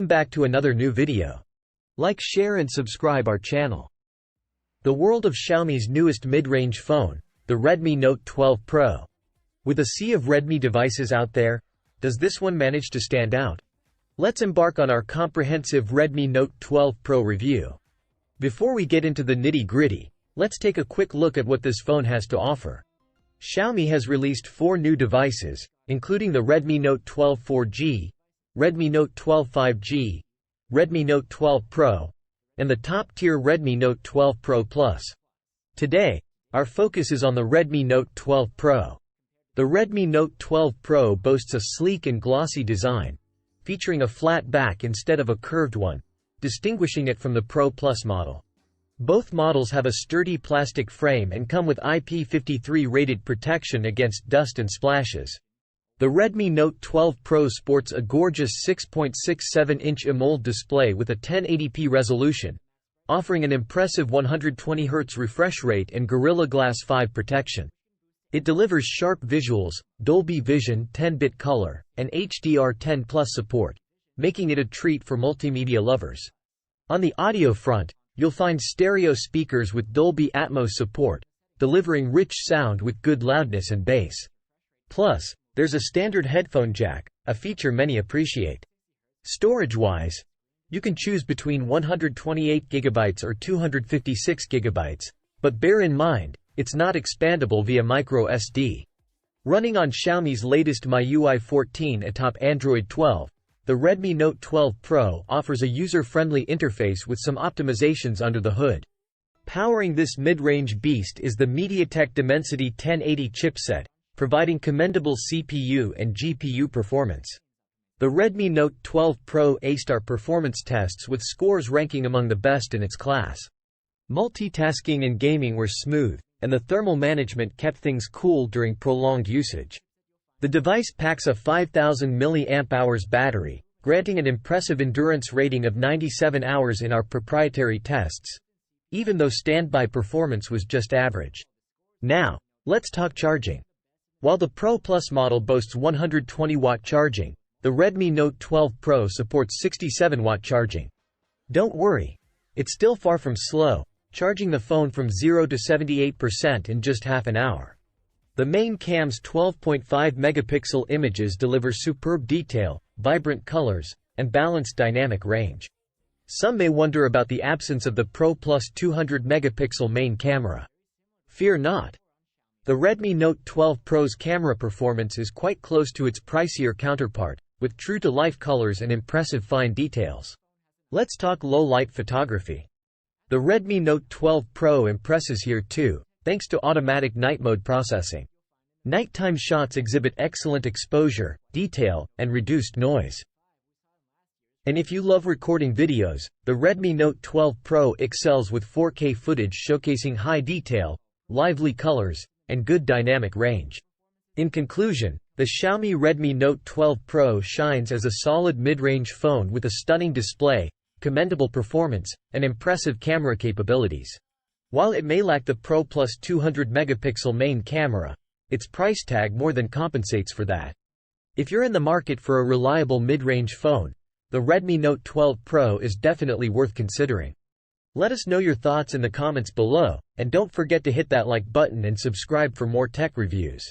Welcome back to another new video. Like, share and subscribe our channel. The world of Xiaomi's newest mid-range phone, the Redmi Note 12 Pro. With a sea of Redmi devices out there, does this one manage to stand out? Let's embark on our comprehensive Redmi Note 12 Pro review. Before we get into the nitty-gritty, let's take a quick look at what this phone has to offer. Xiaomi has released 4 new devices, including the Redmi Note 12 4G, Redmi Note 12 5G, Redmi Note 12 Pro, and the top-tier Redmi Note 12 Pro Plus. Today, our focus is on the Redmi Note 12 Pro. The Redmi Note 12 Pro boasts a sleek and glossy design, featuring a flat back instead of a curved one, distinguishing it from the Pro Plus model. Both models have a sturdy plastic frame and come with IP53 rated protection against dust and splashes. The Redmi Note 12 Pro sports a gorgeous 6.67-inch AMOLED display with a 1080p resolution, offering an impressive 120Hz refresh rate and Gorilla Glass 5 protection. It delivers sharp visuals, Dolby Vision 10-bit color, and HDR10+ support, making it a treat for multimedia lovers. On the audio front, you'll find stereo speakers with Dolby Atmos support, delivering rich sound with good loudness and bass. Plus, there's a standard headphone jack, a feature many appreciate. Storage-wise, you can choose between 128GB or 256GB, but bear in mind, it's not expandable via microSD. Running on Xiaomi's latest MIUI 14 atop Android 12, the Redmi Note 12 Pro offers a user-friendly interface with some optimizations under the hood. Powering this mid-range beast is the MediaTek Dimensity 1080 chipset, providing commendable CPU and GPU performance. The Redmi Note 12 Pro aced our performance tests with scores ranking among the best in its class. Multitasking and gaming were smooth, and the thermal management kept things cool during prolonged usage. The device packs a 5000 mAh battery, granting an impressive endurance rating of 97 hours in our proprietary tests, even though standby performance was just average. Now, let's talk charging. While the Pro Plus model boasts 120-watt charging, the Redmi Note 12 Pro supports 67-watt charging. Don't worry, it's still far from slow, charging the phone from 0 to 78% in just half an hour. The main cam's 12.5-megapixel images deliver superb detail, vibrant colors, and balanced dynamic range. Some may wonder about the absence of the Pro Plus 200-megapixel main camera. Fear not. The Redmi Note 12 Pro's camera performance is quite close to its pricier counterpart, with true-to-life colors and impressive fine details. Let's talk low-light photography. The Redmi Note 12 Pro impresses here too, thanks to automatic night mode processing. Nighttime shots exhibit excellent exposure, detail, and reduced noise. And if you love recording videos, the Redmi Note 12 Pro excels with 4K footage showcasing high detail, lively colors, and good dynamic range. In conclusion, the Xiaomi Redmi Note 12 Pro shines as a solid mid-range phone with a stunning display, commendable performance, and impressive camera capabilities. While it may lack the Pro Plus 200-megapixel main camera, its price tag more than compensates for that. If you're in the market for a reliable mid-range phone, the Redmi Note 12 Pro is definitely worth considering. Let us know your thoughts in the comments below, and don't forget to hit that like button and subscribe for more tech reviews.